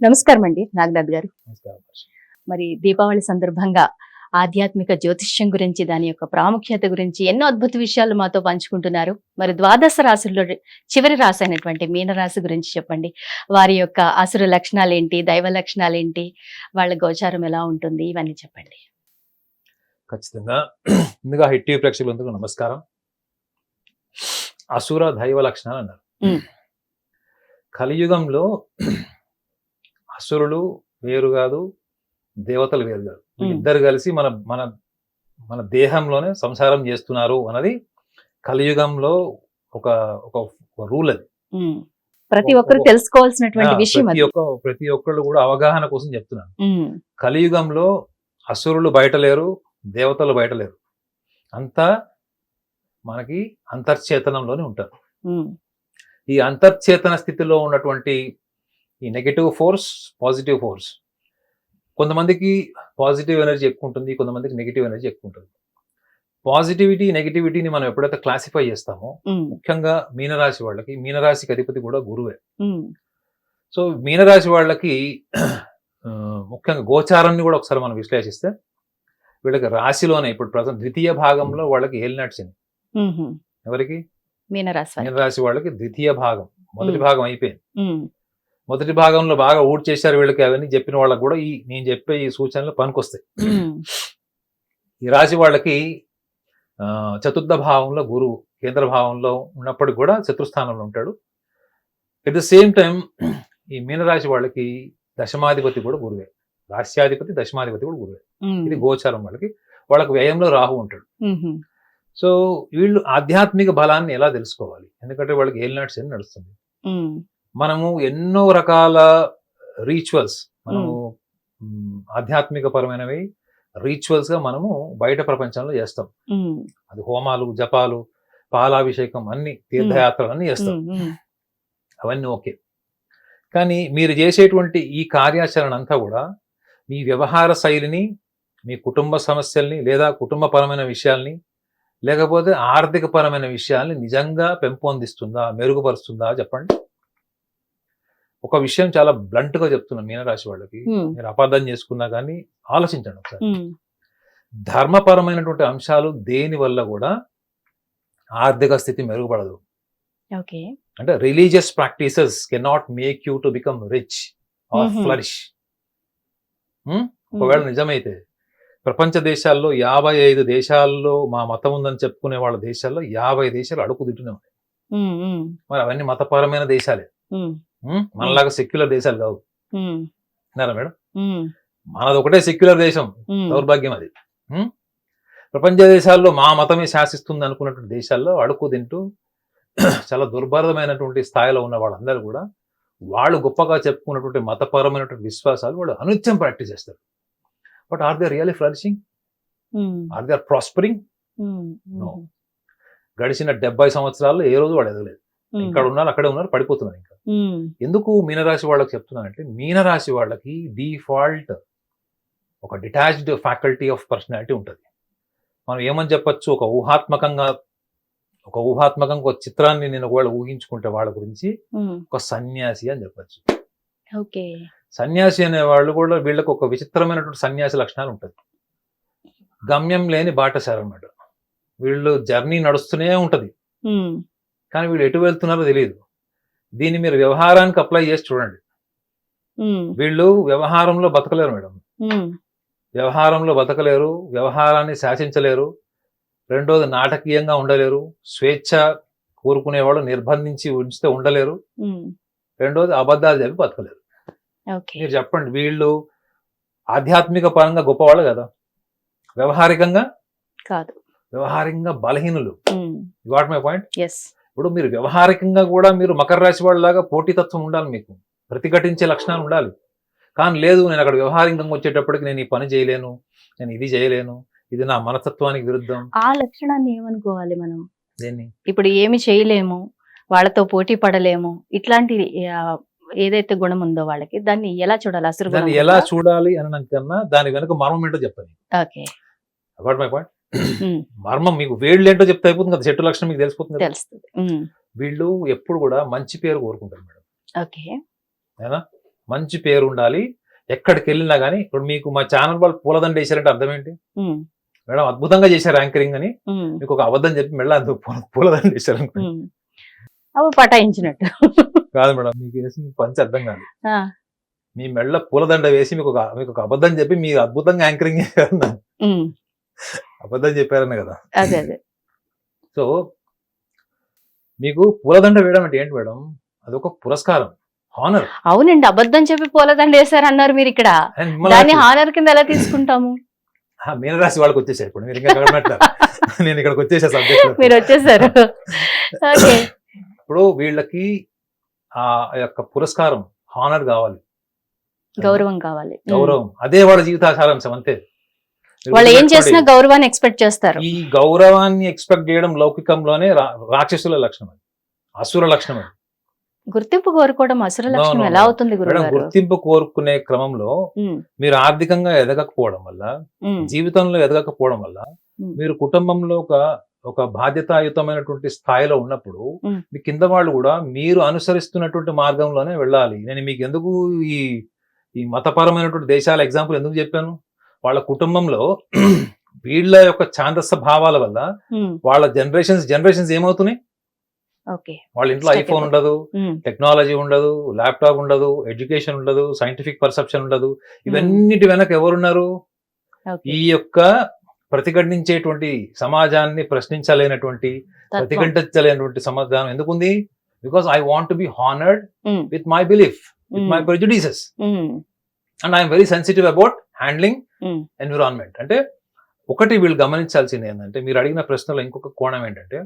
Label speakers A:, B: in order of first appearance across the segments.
A: నమస్కారం అండి నాగనాథ్ గారు.
B: నమస్కారం.
A: మరి దీపావళి సందర్భంగా ఆధ్యాత్మిక జ్యోతిష్యం గురించి, దాని యొక్క ప్రాముఖ్యత గురించి ఎన్నో అద్భుత విషయాలు మాతో పంచుకుంటున్నారు. మరి ద్వాదశ రాశుల్లో చివరి రాశి అయినటువంటి మీనరాశి గురించి చెప్పండి. వారి యొక్క అసుర లక్షణాలేంటి, దైవ లక్షణాలేంటి, వాళ్ళ గోచారం ఎలా ఉంటుంది, ఇవన్నీ చెప్పండి.
B: ఖచ్చితంగా. ముందుగా హిట్ టీవీ ప్రేక్షకులందరికీ నమస్కారం. అసుర దైవ లక్షణాలు అన్నారు. కలియుగంలో అసురులు వేరు కాదు, దేవతలు వేరు కాదు. ఇద్దరు కలిసి మన మన మన దేహంలోనే సంసారం చేస్తున్నారు అన్నది కలియుగంలో ఒక ఒక రూల్. అది
A: ప్రతి ఒక్కరు తెలుసుకోవాల్సినటువంటి విషయం.
B: ప్రతి ఒక్కళ్ళు కూడా అవగాహన కోసం చెప్తున్నాను. కలియుగంలో అసురులు బయట లేరు, దేవతలు బయట లేరు. అంతా మనకి అంతర్చేతనంలోనే ఉంటారు. ఈ అంతర్చేతన స్థితిలో ఉన్నటువంటి ఈ నెగటివ్ ఫోర్స్, పాజిటివ్ ఫోర్స్, కొంతమందికి పాజిటివ్ ఎనర్జీ ఎక్కువ ఉంటుంది, కొంతమందికి నెగిటివ్ ఎనర్జీ ఎక్కువ ఉంటుంది. పాజిటివిటీ నెగిటివిటీని మనం ఎప్పుడైతే క్లాసిఫై చేస్తామో, ముఖ్యంగా మీనరాశి వాళ్ళకి, మీనరాశికి అధిపతి కూడా గురువే. సో మీనరాశి వాళ్ళకి ముఖ్యంగా గోచారాన్ని కూడా ఒకసారి మనం విశ్లేషిస్తే, వీళ్ళకి రాశిలోనే ఇప్పుడు ప్రజెంట్ ద్వితీయ భాగంలో వాళ్ళకి ఏలినాటి శని. ఎవరికి? మీనరాశి వాళ్ళకి ద్వితీయ భాగం. మొదటి భాగం అయిపోయింది. మొదటి భాగంలో బాగా చేశారు వీళ్ళకి. అవన్నీ చెప్పిన వాళ్ళకి కూడా నేను చెప్పే ఈ సూచనలు పనికొస్తాయి. ఈ రాశి వాళ్ళకి చతుర్థ భావంలో గురువు కేంద్ర భావంలో ఉన్నప్పటికి కూడా చతుర్థానంలో ఉంటాడు. ఎట్ ద సేమ్ టైం ఈ మీనరాశి వాళ్ళకి దశమాధిపతి కూడా గురువే. రాశ్యాధిపతి దశమాధిపతి కూడా గురువే. ఇది గోచారం. వాళ్ళకి వ్యయంలో రాహు ఉంటాడు. సో వీళ్ళు ఆధ్యాత్మిక బలాన్ని ఎలా తెలుసుకోవాలి? ఎందుకంటే వాళ్ళకి ఏలినాటి శని నడుస్తుంది. మనము ఎన్నో రకాల రీచువల్స్, మనము ఆధ్యాత్మిక పరమైనవి రీచువల్స్ గా మనము బయట ప్రపంచంలో చేస్తాం. అది హోమాలు, జపాలు, పాలాభిషేకం, అన్ని తీర్థయాత్రలు అన్ని చేస్తాం. అవన్నీ ఓకే. కానీ మీరు చేసేటువంటి ఈ కార్యాచరణ అంతా కూడా మీ వ్యవహార శైలిని, మీ కుటుంబ సమస్యల్ని, లేదా కుటుంబపరమైన విషయాల్ని, లేకపోతే ఆర్థిక పరమైన విషయాల్ని నిజంగా పెంపొందిస్తుందా, మెరుగుపరుస్తుందా? చెప్పండి. ఒక విషయం చాలా బ్లంట్ గా చెప్తున్నాను మీనరాశి వాళ్ళకి, మీరు అపార్థం చేసుకున్నా కానీ ఆలోచించండి ఒకసారి. ధర్మపరమైనటువంటి అంశాలు దేని వల్ల కూడా ఆర్థిక స్థితి మెరుగుపడదు. అంటే religious practices cannot make you to become rich or flourish. ఒకవేళ నిజమైతే ప్రపంచ దేశాల్లో 55 దేశాల్లో మా మతం ఉందని చెప్పుకునే వాళ్ళ దేశాల్లో 50 దేశాలు అడుగు తింటూనే ఉన్నాయి. మరి అవన్నీ మతపరమైన దేశాలే, మనలాగా సెక్యులర్ దేశాలు కావు. విన్నారా మేడం? మనది ఒకటే సెక్యులర్ దేశం. దౌర్భాగ్యం అది. ప్రపంచ దేశాల్లో మా మతమే శాసిస్తుంది అనుకున్నటువంటి దేశాల్లో అడుగు తింటూ చాలా దుర్భరమైనటువంటి స్థాయిలో ఉన్న వాళ్ళందరూ కూడా వాళ్ళు గొప్పగా చెప్పుకున్నటువంటి మతపరమైనటువంటి విశ్వాసాలు వాళ్ళు అనుత్యం ప్రాక్టీస్ చేస్తారు. But are they really flourishing? Are they prospering? No. గడిచిన 70 సంవత్సరాల్లో ఏ రోజు వాళ్ళు ఎదగలేదు. ఇక్కడ ఉన్నారు, అక్కడే ఉన్నారు, పడిపోతున్నారు. ఇంకా ఎందుకు మీనరాశి వాళ్ళకి చెప్తున్నానంటే, మీనరాశి వాళ్ళకి డిఫాల్ట్ ఒక డిటాచ్డ్ ఫ్యాకల్టీ ఆఫ్ పర్సనాలిటీ ఉంటుంది. మనం ఏమని చెప్పచ్చు, ఒక ఊహాత్మకంగా ఒక చిత్రాన్ని నేను ఒకవేళ ఊహించుకుంటే వాళ్ళ గురించి ఒక సన్యాసి అని చెప్పచ్చు. సన్యాసి అనే వాళ్ళు కూడా వీళ్ళకి ఒక విచిత్రమైనటువంటి సన్యాసి లక్షణాలు ఉంటుంది. గమ్యం లేని బాటసారి అన్నమాట. వీళ్ళు జర్నీ నడుస్తూనే ఉంటది, కానీ వీళ్ళు ఎటు వెళ్తున్నారో తెలియదు. దీన్ని మీరు వ్యవహారానికి అప్లై చేసి చూడండి. వీళ్ళు వ్యవహారంలో బతకలేరు మేడం. వ్యవహారంలో బతకలేరు, వ్యవహారాన్ని శాసించలేరు. రెండోది నాటకీయంగా ఉండలేరు, స్వేచ్ఛ కోరుకునేవాళ్ళు నిర్బంధించి ఉంచితే ఉండలేరు. రెండోది అబద్ధాలు చెప్పి బతకలేరు. మీరు చెప్పండి, వీళ్ళు ఆధ్యాత్మిక పరంగా గొప్పవాళ్ళు కదా, వ్యవహారికంగా కాదు, వ్యవహారికంగా బలహీనులు. Got my point? ఇప్పుడు మీరు వ్యవహారికంగా కూడా మీరు మకర రాశి వాళ్ళలాగా పోటీతత్వం ఉండాలి, మీకు ప్రతిఘటించే లక్షణాలు ఉండాలి. కానీ లేదు, నేను అక్కడ వ్యవహారికంగా వచ్చేటప్పటికి నేను ఈ పని చేయలేను, నేను ఇది చేయలేను, ఇది నా మనస్తత్వానికి విరుద్ధం.
A: ఆ లక్షణాన్ని ఏమనుకోవాలి మనం? ఇప్పుడు ఏమి చేయలేము, వాళ్ళతో పోటీ పడలేము, ఇట్లాంటి ఏదైతే గుణం ఉందో వాళ్ళకి, దాన్ని ఎలా చూడాలి? అసలు
B: దాన్ని ఎలా చూడాలి అని కన్నా దాని వెనక మర్మం ఏంటో చెప్తాను. Okay, got my point? మర్మం మీకు వేళ్ళు ఏంటో చెప్తే అయిపోతుంది కదా, చెట్టు లక్షణం మీకు తెలిసిపోతుంది. తెలుస్తుంది. వీళ్ళు ఎప్పుడు కూడా మంచి పేరు కోరుకుంటారు మేడం. ఓకే, మంచి పేరు ఉండాలి, ఎక్కడికి వెళ్ళినా కానీ. ఇప్పుడు మీకు మా ఛానల్ వాళ్ళు పూలదండ వేశారంటే అర్థం ఏంటి? మేడం అద్భుతంగా చేశారు యాంకరింగ్ అని మీకు ఒక అబద్ధం చెప్పి మెళ్ళ పూలదండ వేశారు
A: అవి పటాయించినట్టు
B: కాదు మేడం, మీకు వేసి మీకు పంచి అర్థం కాదు. మీ మెళ్ళ పూలదండ వేసి మీకు ఒక అబద్ధం చెప్పి మీరు అద్భుతంగా యాంకరింగ్ చేశారన్న, అబద్ధం చెప్పారన్న కదా.
A: అదే అదే.
B: సో మీకు పూలదండ వేయడం అంటే ఏంటి మేడం? అదొక పురస్కారం, హానర్.
A: అవునండి, అబద్ధం చెప్పి పూలదండ వేశారు అన్నారు మీరు ఇక్కడ, దాన్ని హానర్ కింద ఎలా తీసుకుంటాము?
B: మీనరాశి వాళ్ళకి వచ్చేసారు ఇప్పుడు, మీరు ఇంకా నేను ఇక్కడికి వచ్చేసా సబ్జెక్ట్,
A: మీరు వచ్చేసారు.
B: ఇప్పుడు వీళ్ళకి ఆ యొక్క పురస్కారం, హానర్ కావాలి,
A: గౌరవం కావాలి,
B: గౌరవం. అదే వాళ్ళ జీవితాచారాంశం, అంతే.
A: వాళ్ళు ఏం చేసినా గౌరవాన్ని ఎక్స్పెక్ట్ చేస్తారు.
B: ఈ గౌరవాన్ని ఎక్స్పెక్ట్ చేయడం లౌకికంలోనే రాక్షసుల లక్షణం, అసుర లక్షణం.
A: గుర్తింపు కోరుకోవడం అసుర లక్షణం ఎలా అవుతుంది గురుగారు?
B: గుర్తింపు కోరుకునే క్రమంలో మీరు ఆర్థికంగా ఎదగకపోవడం వల్ల, జీవితంలో ఎదగకపోవడం వల్ల, మీరు కుటుంబంలో ఒక బాధ్యతాయుతమైనటువంటి స్థాయిలో ఉన్నప్పుడు మీ కింద వాళ్ళు కూడా మీరు అనుసరిస్తున్నటువంటి మార్గంలోనే వెళ్ళాలి. నేను మీకు ఎందుకు ఈ మతపరమైనటువంటి దేశాల ఎగ్జాంపుల్ ఎందుకు చెప్పాను? వాళ్ళ కుటుంబంలో వీళ్ళ యొక్క ఛాందస్స భావాల వల్ల వాళ్ళ జనరేషన్స్ ఏమవుతున్నాయి? వాళ్ళ ఇంట్లో ఐఫోన్ ఉండదు, టెక్నాలజీ ఉండదు, ల్యాప్టాప్ ఉండదు, ఎడ్యుకేషన్ ఉండదు, సైంటిఫిక్ పర్సెప్షన్ ఉండదు. ఇవన్నిటి వెనక ఎవరున్నారు? ఈ యొక్క ప్రతిఘటించేటువంటి సమాజాన్ని ప్రశ్నించలేనటువంటి, ప్రతిఘటించలేనటువంటి సమాధానం ఎందుకుంది? Because I want to be honoured with my belief, with my prejudices, and I'm very sensitive about handling environment. అంటే ఒకటి వీళ్ళు గమనించాల్సింది ఏంటంటే, మీరు అడిగిన ప్రశ్నలో ఇంకొక కోణం ఏంటంటే,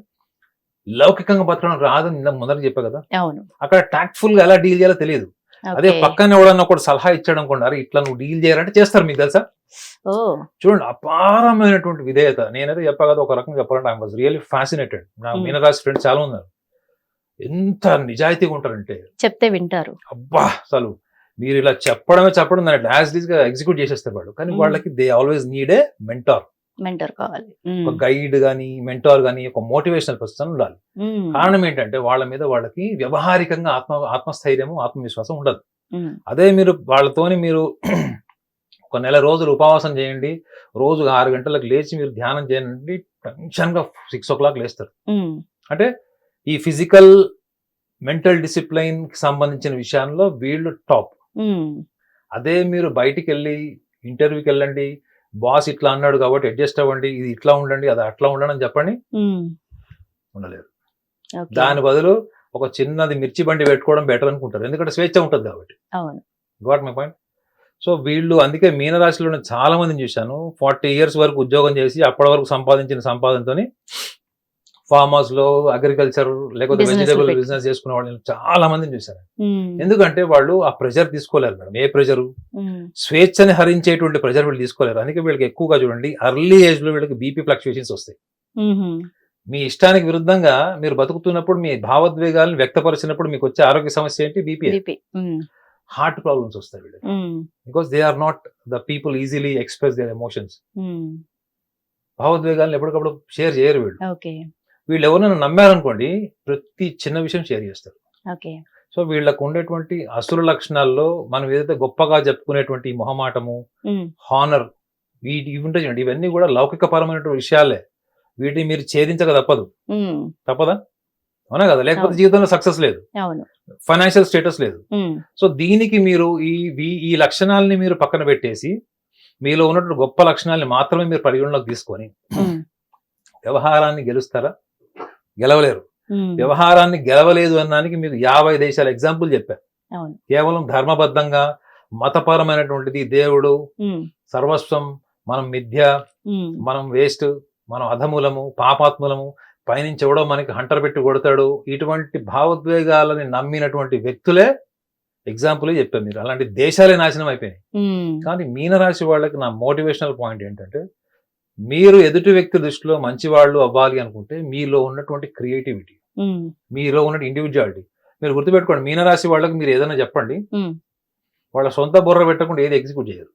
B: లౌకికంగా బతకడం రాదని నిన్న మొదట చెప్పా కదా, అక్కడ టాక్ట్ఫుల్ గా ఎలా డీల్ చేయాలో తెలియదు. అదే పక్కన ఎవడన్నా ఒకటి సలహా ఇచ్చాడు అనుకున్నారు, ఇట్లా నువ్వు డీల్ చేయాలంటే చేస్తారు. మీకు తెలుసా? చూడండి, అపారమైనటువంటి విధేయత. నేనైతే చెప్పా కదా, ఒక రకంగా చెప్పాలంటే ఐ వాజ్ రియల్లీ ఫ్యాసినేటెడ్. నా మీనరాశి ఫ్రెండ్స్ చాలా ఉన్నారు, ఎంత నిజాయితీగా ఉంటారంటే
A: చెప్తే వింటారు.
B: అబ్బా, అసలు మీరు ఇలా చెప్పడం దాన్ని యాజ్ గా ఎగ్జిక్యూట్ చేసేస్తారు వాళ్ళు. కానీ వాళ్ళకి they always need a mentor
A: కావాలి, ఒక
B: గైడ్ గానీ, మెంటార్ గానీ, ఒక మోటివేషనల్ పర్సన్ ఉండాలి. కారణం ఏంటంటే వాళ్ళ మీద వాళ్ళకి వ్యవహారికంగా ఆత్మస్థైర్యము, ఆత్మవిశ్వాసం ఉండదు. అదే మీరు వాళ్ళతోని మీరు ఒక నెల రోజులు ఉపవాసం చేయండి, రోజు 6 గంటలకు లేచి మీరు ధ్యానం చేయండి, టెన్షన్ గా 6 o'clock లేస్తారు. అంటే ఈ ఫిజికల్ మెంటల్ డిసిప్లైన్ కి సంబంధించిన విషయంలో వీళ్ళు టాప్. అదే మీరు బయటికి వెళ్ళి ఇంటర్వ్యూకి వెళ్ళండి, బాస్ ఇట్లా అన్నాడు కాబట్టి అడ్జస్ట్ అవ్వండి, ఇది ఇట్లా ఉండండి, అది అట్లా ఉండండి అని చెప్పండి, ఉండలేరు. దాని బదులు ఒక చిన్నది మిర్చి బండి పెట్టుకోవడం బెటర్ అనుకుంటారు, ఎందుకంటే స్వేచ్ఛ ఉంటుంది కాబట్టి. Got my point. సో వీళ్ళు అందుకే మీనరాశిలో చాలా మందిని చూశాను, 40 years వరకు ఉద్యోగం చేసి అప్పటి వరకు సంపాదించిన సంపాదనతోని ఫార్మ్ హౌస్ లో, అగ్రికల్చర్ లేకపోతే వెజిటబుల్ బిజినెస్ చేసుకునే వాళ్ళని చాలా మందిని చూశాను. ఎందుకంటే వాళ్ళు ఆ ప్రెషర్ తీసుకోలేరు మేడం. ఏ ప్రెషరు? స్వేచ్ఛని హరించేటువంటి ప్రెషర్ వీళ్ళు తీసుకోలేరు. అందుకే వీళ్ళకి ఎక్కువగా చూడండి, అర్లీ ఏజ్ లో వీళ్ళకి బీపీ ఫ్లక్చుయేషన్స్ వస్తాయి. మీ ఇష్టానికి విరుద్ధంగా మీరు బతుకుతున్నప్పుడు, మీ భావోద్వేగాలను వ్యక్తపరిచినప్పుడు మీకు వచ్చే ఆరోగ్య సమస్య ఏంటి? బీపీ. హార్ట్ ప్రాబ్లమ్స్ వస్తాయి వీళ్ళకి, because they are not the people easily express their emotions. భావోద్వేగాలను ఎప్పటికప్పుడు షేర్ చేయరు వీళ్ళు. వీళ్ళు ఎవరైనా నమ్మారనుకోండి, ప్రతి చిన్న విషయం షేర్ చేస్తారు. సో వీళ్ళకు ఉండేటువంటి అసుర లక్షణాల్లో మనం ఏదైతే గొప్పగా చెప్పుకునేటువంటి మొహమాటము, హానర్, ఇవి ఉంటాయి చూడండి, ఇవన్నీ కూడా లౌకిక పరమైనటువంటి విషయాలే. వీటిని మీరు ఛేదించక తప్పదా? అవునా కదా? లేకపోతే జీవితంలో సక్సెస్ లేదు, ఫైనాన్షియల్ స్టేటస్ లేదు. సో దీనికి మీరు ఈ లక్షణాలని మీరు పక్కన పెట్టేసి, మీలో ఉన్నటువంటి గొప్ప లక్షణాలని మాత్రమే మీరు పరిగణలోకి తీసుకొని వ్యవహారాన్ని గెలుస్తారా? గెలవలేరు. వ్యవహారాన్ని గెలవలేదు అన్నానికి మీకు 50 దేశాల ఎగ్జాంపుల్ చెప్పారు. కేవలం ధర్మబద్ధంగా, మతపరమైనటువంటిది, దేవుడు సర్వస్వం, మనం మిథ్య, మనం వేస్ట్, మనం అధములము, పాపాత్ములము, పైనుంచి ఎవడో మనకి హంటర్ పెట్టి కొడతాడు, ఇటువంటి భావోద్వేగాలని నమ్మినటువంటి వ్యక్తులే ఎగ్జాంపుల్ చెప్పారు మీరు. అలాంటి దేశాలే నాశనం అయిపోయినాయి. కానీ మీనరాశి వాళ్ళకి నా మోటివేషనల్ పాయింట్ ఏంటంటే, మీరు ఎదుటి వ్యక్తి దృష్టిలో మంచివాళ్ళు అవ్వాలి అనుకుంటే మీలో ఉన్నటువంటి క్రియేటివిటీ, మీలో ఉన్న ఇండివిజువాలిటీ మీరు గుర్తుపెట్టుకోండి. మీనరాశి వాళ్ళకి మీరు ఏదైనా చెప్పండి, వాళ్ళ సొంత బుర్ర పెట్టకుండా ఏది ఎగ్జిక్యూట్ చేయరు.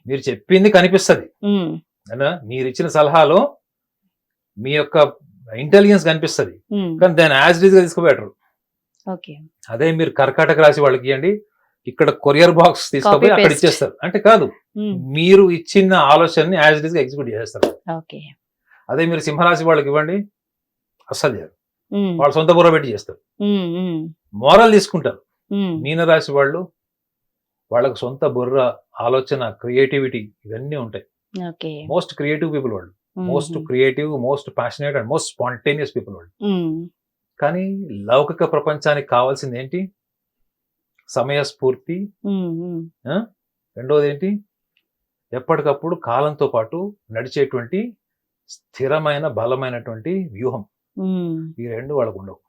B: మీరు చెప్పింది కనిపిస్తుంది, మీరు ఇచ్చిన సలహాలో మీ యొక్క ఇంటెలిజెన్స్ కనిపిస్తుంది, కానీ దాన్ని యాజ్ ఇట్ ఈస్ గా తీసుకోబెట్టరు. అదే మీరు కర్కాటక రాశి వాళ్ళకి ఇవ్వండి, ఇక్కడ కొరియర్ బాక్స్ తీసుకుపోయి అక్కడ
A: paste.
B: ఇచ్చేస్తారు. అంటే కాదు, మీరు ఇచ్చిన ఆలోచనని యాజ్ ఇట్ ఈస్ గా ఎగ్జిక్యూట్ చేస్తారు.
A: ఓకే.
B: అదే మీరు సింహరాశి వాళ్ళకి ఇవ్వండి, అస్సలు చేయరు. వాళ్ళు సొంత బుర్ర పెట్టి చేస్తారు, మోరల్ తీసుకుంటారు. మీనరాశి వాళ్ళు వాళ్ళకు సొంత బుర్ర, ఆలోచన, క్రియేటివిటీ ఇవన్నీ ఉంటాయి.
A: ఓకే.
B: మోస్ట్ క్రియేటివ్ పీపుల్ వాళ్ళు, most creative, most passionate and most spontaneous people వాళ్ళు. కానీ లౌకిక ప్రపంచానికి కావాల్సింది ఏంటి? సమయస్ఫూర్తి. రెండోది ఏంటి? ఎప్పటికప్పుడు కాలంతో పాటు నడిచేటువంటి స్థిరమైన బలమైనటువంటి వ్యూహం. ఈ రెండు వాళ్ళకు ఉండవు.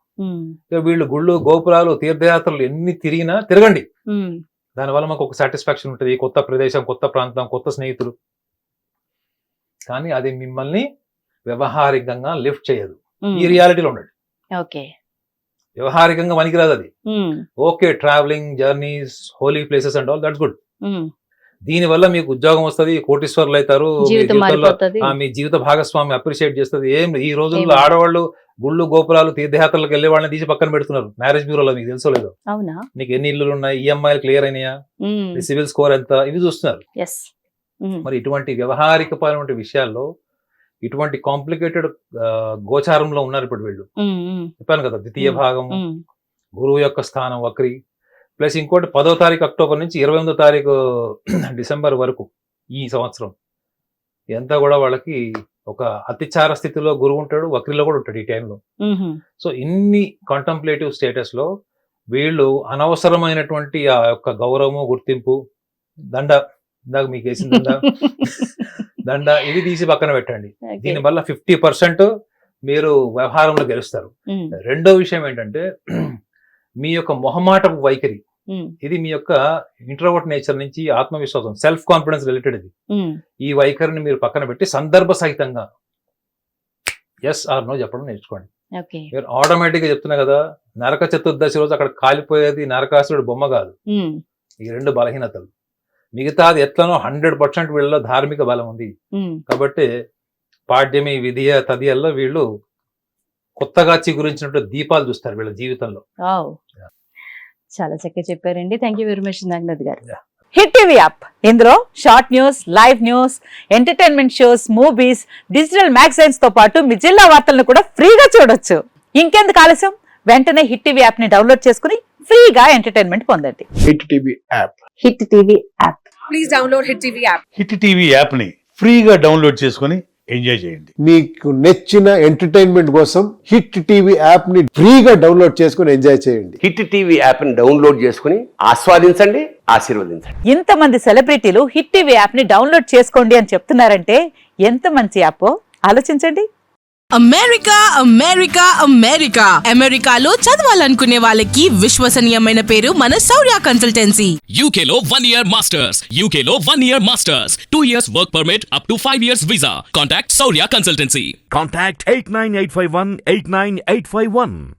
B: ఇక వీళ్ళు గుళ్ళు, గోపురాలు, తీర్థయాత్రలు ఎన్ని తిరిగినా తిరగండి, దానివల్ల మాకు ఒక సాటిస్ఫాక్షన్ ఉంటుంది, కొత్త ప్రదేశం, కొత్త ప్రాంతం, కొత్త స్నేహితులు. కానీ అది మిమ్మల్ని వ్యవహారికంగా లిఫ్ట్ చేయదు. ఈ రియాలిటీలో ఉండండి.
A: ఓకే.
B: వ్యవహారికంగా పనికిరాదు అది. Okay, travelling, journeys, holy places and all that's good. దీని వల్ల మీకు ఉద్యోగం వస్తుంది, కోటీశ్వరులు అవుతారు, మీ జీవిత భాగస్వామి అప్రిషియేట్ చేస్తుంది. ఏం ఈ రోజుల్లో ఆడవాళ్ళు గుళ్ళు, గోపురాలు, తీర్థయాత్రలకు వెళ్ళే వాళ్ళని తీసి పక్కన పెడుతున్నారు మ్యారేజ్ బ్యూరోలో. మీకు తెలుసో లేదో? నీకు ఎన్ని ఇల్లులు ఉన్నాయి, ఈఎంఐలు క్లియర్ అయినాయా, సివిల్ స్కోర్ ఎంత, ఇవి చూస్తున్నారు. మరి ఇటువంటి వ్యవహారికపరమైన విషయాల్లో ఇటువంటి కాంప్లికేటెడ్ గోచారంలో ఉన్నారు ఇప్పుడు వీళ్ళు. చెప్పాను కదా, ద్వితీయ భాగం, గురువు యొక్క స్థానం వక్రి, ప్లస్ ఇంకోటి 10వ తారీఖు అక్టోబర్ నుంచి 28వ తారీఖు డిసెంబర్ వరకు ఈ సంవత్సరం ఎంత కూడా వాళ్ళకి ఒక అతిచార స్థితిలో గురువు ఉంటాడు, వక్రిలో కూడా ఉంటాడు ఈ టైంలో. సో ఇన్ని కాంటంప్లేటివ్ స్టేటస్ లో వీళ్ళు అనవసరమైనటువంటి ఆ యొక్క గౌరవము, గుర్తింపు, దండ, ఇందాక మీకు వేసిన దండ ఇది తీసి పక్కన పెట్టండి. దీనివల్ల 50% మీరు వ్యవహారంలో గెలుస్తారు. రెండో విషయం ఏంటంటే, మీ యొక్క మొహమాటపు వైఖరి, ఇది మీ యొక్క ఇంట్రోవర్ట్ నేచర్ నుంచి ఆత్మవిశ్వాసం, సెల్ఫ్ కాన్ఫిడెన్స్ రిలేటెడ్. ఇది ఈ వైఖరిని మీరు పక్కన పెట్టి సందర్భ సహితంగా ఎస్ ఆర్ నో చెప్పడం నేర్చుకోండి. మీరు ఆటోమేటిక్ గా చెప్తున్నా కదా, నరక చతుర్దశి రోజు అక్కడ కాలిపోయేది నరకాసురుడు బొమ్మ కాదు. ఈ రెండు బలహీనతలు. మిగతా అది ఎట్లనో 100% వీళ్ళలో ధార్మిక బలం ఉంది. కాబట్టి పాడ్యమి, విధియ, తదియల్లో వీళ్ళు కొత్తగా చిగురించినట్టు దీపాలు చూస్తారు వీళ్ళ జీవితంలో.
A: చాలా చక్కగా చెప్పారండి. Thank you very much Naganath గారు.
C: హిట్ టీవీ యాప్, ఇందులో short news, live news, entertainment shows, movies, digital magazines తో పాటు మీ జిల్లా వార్తలను కూడా ఫ్రీగా చూడొచ్చు. ఇంకెందుకు ఆలస్యం, వెంటనే హిట్ టీవీ యాప్ ని డౌన్లోడ్ చేసుకుని ఫ్రీగా ఎంటర్టైన్మెంట్ పొందండి.
D: Hit TV app.
C: Hit TV app.
E: Please download hit TV app.
D: Hit TV app ని ఫ్రీగా డౌన్లోడ్ చేసుకుని ఎంజాయ్ చేయండి.
F: మీకు నచ్చిన ఎంటర్టైన్మెంట్ కోసం హిట్ టీవీ యాప్ ని ఫ్రీగా డౌన్లోడ్ చేసుకుని ఎంజాయ్ చేయండి.
G: హిట్ టీవీ యాప్ ని డౌన్లోడ్ చేసుకుని ఆస్వాదించండి, ఆశీర్వదించండి.
C: ఇంతమంది సెలబ్రిటీలు హిట్ టీవీ యాప్ ని డౌన్లోడ్ చేసుకోండి అని చెప్తున్నారంటే ఎంత మంచి యాప్ ఆలోచించండి.
E: అమెరికా అమెరికా అమెరికా అమెరికాలో చదవాలనుకునే వాళ్ళకి విశ్వసనీయమైన పేరు మన శౌర్య కన్సల్టెన్సీ.
H: UK లో 1 year masters. UK లో 1 year masters. 2 years work permit up to 5 years visa. Contact Saurya Consultancy.
I: Contact 89851 89851.